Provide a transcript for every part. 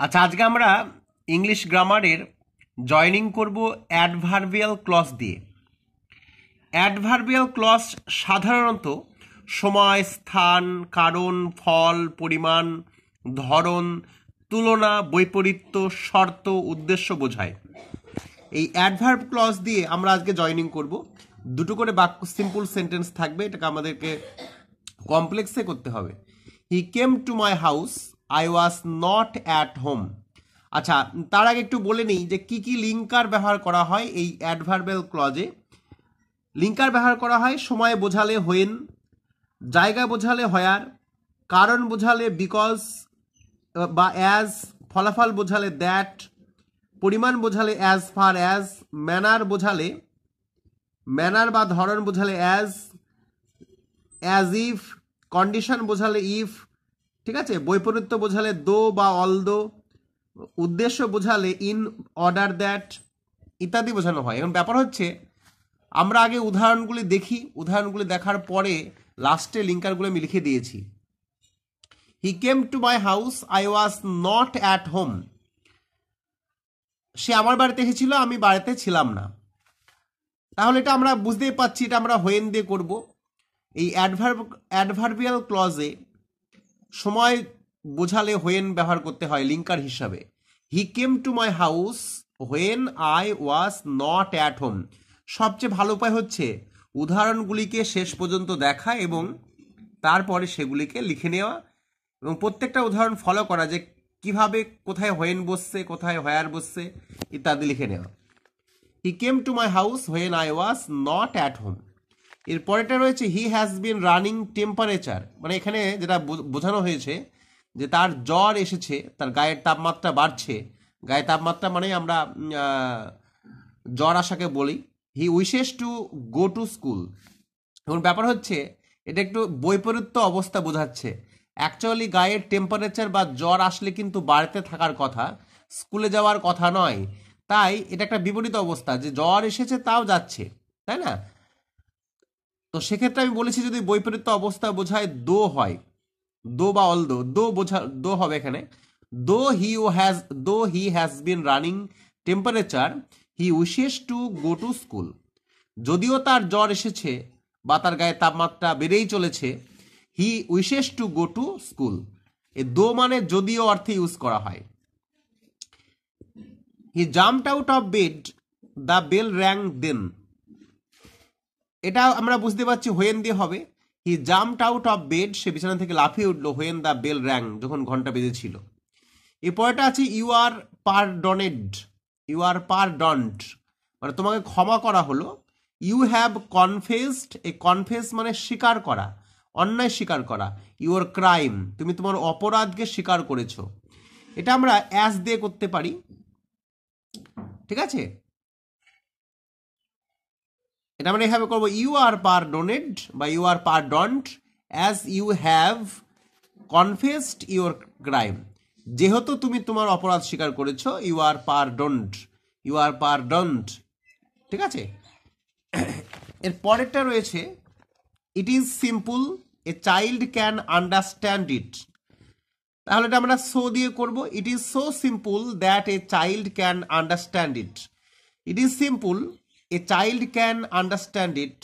আচ্ছা, আজকে আমরা ইংলিশ গ্রামারের জয়েনিং করব অ্যাডভার্বিয়াল ক্লজ দিয়ে। অ্যাডভার্বিয়াল ক্লজ সাধারণত সময়, স্থান, কারণ, ফল, পরিমাণ, ধরন, তুলনা, বৈপরীত্য, শর্ত, উদ্দেশ্য বোঝায়। এই অ্যাডভার্ব ক্লজ দিয়ে আমরা আজকে জয়েনিং করব। দুটো করে বাক্য, সিম্পল সেন্টেন্স থাকবে, এটাকে আমাদেরকে কমপ্লেক্সে করতে হবে। He came to my house, I was not at home. আচ্ছা, তার আগে একটু বলে নিই যে কি কি লিঙ্কার ব্যবহার করা হয় এই অ্যাডভার্বিয়াল ক্লজে। লিঙ্কার ব্যবহার করা হয় সময় বোঝালে হোয়েন, জায়গা বোঝালে হোয়ার, কারণ বোঝালে বিকজ বা অ্যাজ, ফলাফল বোঝালে দ্যাট, পরিমাণ বোঝালে অ্যাজ ফার অ্যাজ, ম্যানার বোঝালে, ম্যানার বা ধরন বোঝালে অ্যাজ ইফ, কন্ডিশন বোঝালে ইফ, ঠিক আছে, বৈপরীত্য বোঝালে দো বা অলদো, উদ্দেশ্য বোঝালে ইন অর্ডার দ্যাট ইত্যাদি বোঝানো হয়। এখন ব্যাপার হচ্ছে আমরা আগে উদাহরণগুলি দেখি, উদাহরণগুলি দেখার পরে লাস্টে লিঙ্কারগুলো আমি লিখে দিয়েছি। He came to my house, I was not at home. সে আমার বাড়িতে এসেছিল, আমি বাড়িতে ছিলাম না। তাহলে এটা আমরা বুঝতেই পাচ্ছি, এটা আমরা হোয়েন দিয়ে করব। এই অ্যাডভার্বিয়াল ক্লজে সময় বোঝালে হোয়েন ব্যবহার করতে হয় লিঙ্কার হিসাবে। He came to my house when I was not at home. সবচেয়ে ভালো উপায় হচ্ছে উদাহরণগুলিকে শেষ পর্যন্ত দেখা এবং তারপরে সেগুলিকে লিখে নেওয়া এবং প্রত্যেকটা উদাহরণ ফলো করা, যে কিভাবে কোথায় হোয়েন বসছে, কোথায় হোয়ার বসছে ইত্যাদি লিখে নেওয়া। He came to my house when I was not at home. এর পরেটা রয়েছে he has been running temperature, মানে এখানে যেটা বোঝানো হয়েছে যে তার জ্বর এসেছে, তার গায়ের তাপমাত্রা বাড়ছে। গায়ের তাপমাত্রা মানে আমরা জ্বর আসাকে বলি। He wishes to go to school. এখন ব্যাপার হচ্ছে এটা একটু বৈপরীত্য অবস্থা বোঝাচ্ছে। অ্যাকচুয়ালি গায়ের টেম্পারেচার বা জ্বর আসলে কিন্তু বাড়িতে থাকার কথা, স্কুলে যাওয়ার কথা নয়। তাই এটা একটা বিপরীত অবস্থা, যে জ্বর এসেছে তাও যাচ্ছে, তাই না? তো সেক্ষেত্রে আমি বলেছি যদি বৈপরীত্য অবস্থা বোঝায় দো হয়, দো বা অলদো, দো হবে এখানে। দো হি has been running temperature, he wishes to go to school. যদিও তার জ্বর এসেছে বা তার গায়ে তাপমাত্রা বেড়েই চলেছে, he wishes to go to school. এ দো মানে যদিও অর্থে ইউজ করা হয়। He jumped out of bed, the bell rang then. এটা আমরা বুঝতে পারছি হোয়েন দিয়ে হবে। He jumped out of bed, সে বিছানা থেকে লাফিয়ে উঠলো হোয়েন দ্য বেল র্যাং, যখন ঘন্টা বেজেছিল। এই পরেটা আছে ইউ আর পারডনেড, ইউ আর পারডন্ড, মানে তোমাকে ক্ষমা করা হলো। ইউ হ্যাভ কনফেসড, এই কনফেস মানে স্বীকার করা, অন্যায় স্বীকার করা। ইউর ক্রাইম, তুমি তোমার অপরাধকে স্বীকার করেছো। এটা আমরা অ্যাজ দিয়ে করতে পারি, ঠিক আছে? এটা আমরা এভাবে করবো, ইউ আর পারডনেড বা you are pardoned as you have confessed your crime. যেহেতু তুমি তোমার অপরাধ স্বীকার করেছো, ইউ আর পারডন্ড, ইউ আর পারডন্ড, ঠিক আছে? এর পরেরটা রয়েছে it is simple, a child can understand it. তাহলে এটা আমরা সো দিয়ে করব। It is so simple that a child can understand it. It is simple, a child can understand it.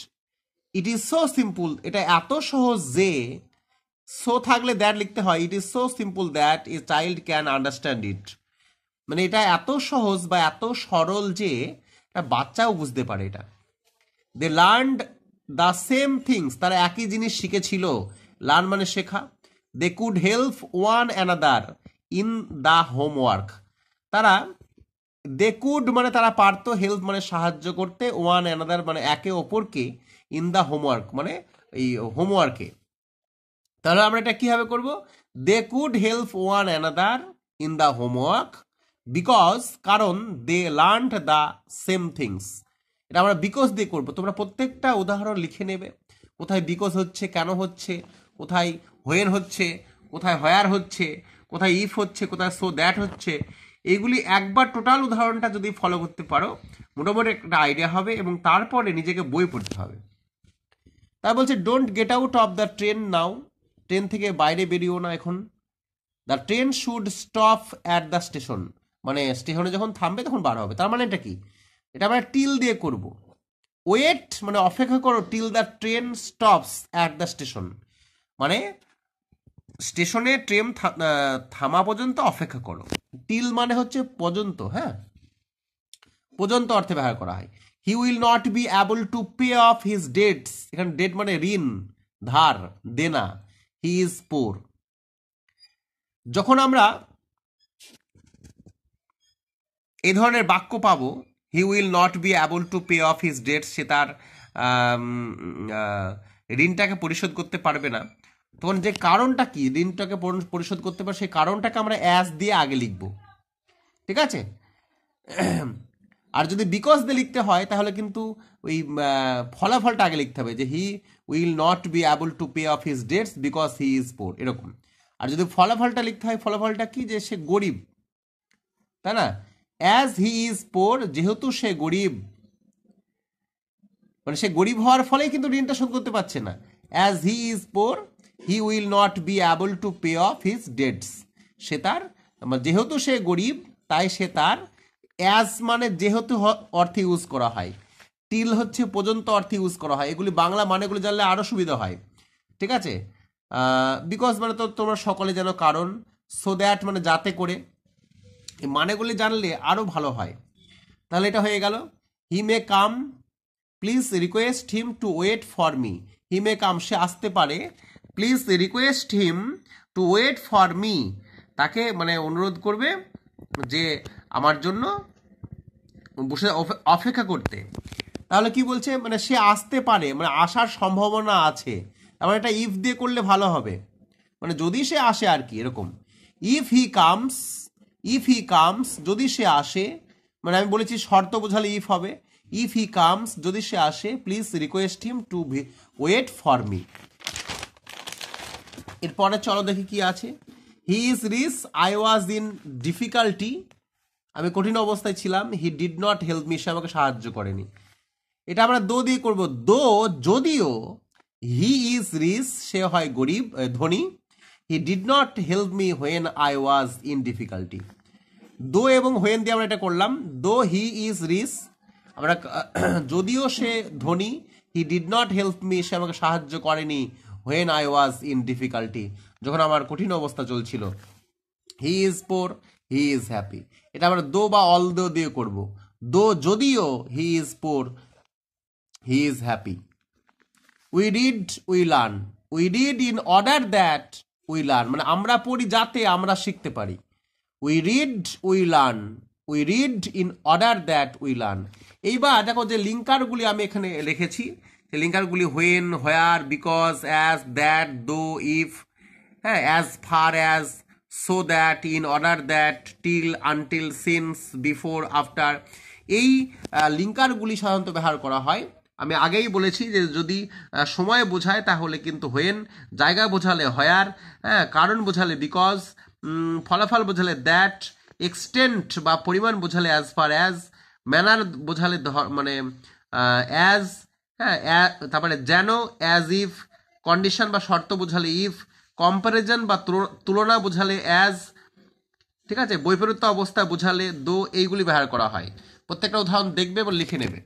It is so simple, এটা এত সহজ যে, so থাকলে দ্যাট লিখতে হয়। It is so simple that a child can understand it, মানে এটা এত সহজ বা এত সরল যে একটা বাচ্চাও বুঝতে পারে এটা। They learned the same things, তারা একই জিনিস শিখেছিল। লার্ন মানে শেখা। They could help one another in the homework. তারা, দে কুড মানে তারা পারতো, হেল্প মানে সাহায্য করতে, ওয়ান অ্যানাদার মানে একে অপরকে, ইন দ্য হোমওয়ার্ক মানে এই হোমওয়ার্কে। তাহলে আমরা এটা কিভাবে করব? They could help one another in the homework because, কারণ they learned the same things. এটা আমরা বিকজ দিয়ে করবো। তোমরা প্রত্যেকটা উদাহরণ লিখে নেবে, কোথায় বিকজ হচ্ছে, কেন হচ্ছে, কোথায় হোয়েন হচ্ছে, কোথায় হোয়ার হচ্ছে, কোথায় ইফ হচ্ছে, কোথায় সো দ্যাট হচ্ছে। এইগুলি একবার টোটাল উদাহরণটা যদি ফলো করতে পারো, মোটামুটি একটা আইডিয়া হবে এবং তারপরে নিজেকে বই পড়তে হবে। তাই বলছে don't get out of the train now, train থেকে বাইরে বেরিয়েও না এখন। The train should stop at the station, মানে স্টেশনে যখন থামবে তখন বার হবে। তার মানে এটা কি, এটা আমরা টিল দিয়ে করব। ওয়েট মানে অপেক্ষা করো, till the train stops at the station, মানে স্টেশনে ট্রেন থামা পর্যন্ত অপেক্ষা করো। টিল মানে হচ্ছে পর্যন্ত, হ্যাঁ, পর্যন্ত অর্থে ব্যবহার করা হয়। He will not be able to pay off his debts, এখানে ডেট মানে ঋণ, ধার, দেনা। He is poor. যখন আমরা এই ধরনের বাক্য পাবো, he will not be able to pay off his debts, সে তার ঋণটাকে পরিশোধ করতে পারবে না, তখন যে কারণটা কি ঋণটাকে পরিশোধ করতে পারে সেই কারণটাকে আমরা অ্যাজ দিয়ে আগে লিখব, ঠিক আছে। আর যদি বিকজ দিয়ে লিখতে হয় তাহলে কিন্তু ওই ফলাফলটা আগে লিখতে হবে, যে হি will not be able to pay off his dates because he is পোর, এরকম। আর যদি ফলাফলটা লিখতে হয়, ফলাফলটা কি, যে সে গরিব, তাই না। অ্যাজ হি ইজ পোর, যেহেতু সে গরিব, মানে সে গরিব হওয়ার ফলেই কিন্তু ঋণটা শোধ করতে পারছে না। As he is poor he will not be able to pay off his debts, সে তার, যেহেতু সে গরিব তাই সে তার, অ্যাজ মানে যেহেতু অর্থে ইউজ করা হয়, টিল হচ্ছে পর্যন্ত অর্থে ইউজ করা হয়, এগুলি বাংলা মানেগুলি জানলে আরও সুবিধা হয়, ঠিক আছে। বিকজ মানে তো তোমরা সকলে জানো কারণ, সো দ্যাট মানে যাতে করে, এই মানেগুলি জানলে আরও ভালো হয়। তাহলে এটা হয়ে গেল। He may come, please request him to wait for me. He may come, সে আসতে পারে, please request him to wait for me, তাকে মানে অনুরোধ করবে যে আমার জন্য বসে অপেক্ষা করতে। তাহলে কি বলছে, মানে সে আসতে পারে, মানে আসার সম্ভাবনা আছে, তার মানে এটা ইফ দিয়ে করলে ভালো হবে, মানে যদি সে আসে আর কি, এরকম। If he comes, if he comes যদি সে আসে, মানে আমি বলেছি শর্ত বোঝালে ইফ হবে। ইফ হি কামস যদি সে আসে, please request him to wait for me. এরপরে চলো দেখি কি আছে। He is rich, I was in difficulty, আমি কঠিন অবস্থায় ছিলাম। He did not help me, সে আমাকে সাহায্য করেনি। এটা আমরা দো দিয়ে করব। দো, যদিও, হি ইজ রিচ, সে হয় গরিব, ধনী। He did not help me when I was in difficulty. দো এবং হোয়েন দিয়ে আমরা এটা করলাম। দো হি ইজ রিচ, আমরা যদিও সে ধনী, he did not help me, সে আমাকে সাহায্য করেনি, when I was in difficulty, যখন আমার কঠিন অবস্থা চলছিল। He is poor, he is happy, এটা আমরা দো বা অল দো দিয়ে করব। দো যদিও, he is poor, he is happy. We read, we learn, we read in order that we learn, মানে আমরা পড়ি যাতে আমরা শিখতে পারি। We read, we learn, we read in order that we learn. এইবার দেখো যে লিঙ্কারগুলি আমি এখানে লিখেছি, সেই লিঙ্কারগুলি when, where, because, as, that, though, if, হ্যাঁ, as far as, so that, in order that, till, until, since, before, after, এই লিঙ্কারগুলি সাধারণত ব্যবহার করা হয়। আমি আগেই বলেছি যে যদি সময় বোঝায় তাহলে কিন্তু হোয়েন, জায়গা বোঝালে হোয়ার, হ্যাঁ, কারণ বোঝালে বিকজ, ফলাফল বোঝালে দ্যাট, এক্সটেন্ট বা পরিমাণ বোঝালে অ্যাজ ফার অ্যাজ, ম্যানার বোঝালে মানে অ্যাজ, হ্যাঁ, তারপরে যেন, অ্যাজ ইফ, কন্ডিশন বা শর্ত বোঝালে ইফ, কম্পারিজন বা তুলনা বোঝালে অ্যাজ, ঠিক আছে, বৈপরীত্য অবস্থা বোঝালে দো, এইগুলি ব্যবহার করা হয়। প্রত্যেকটা উদাহরণ দেখবে এবং লিখে নেবে।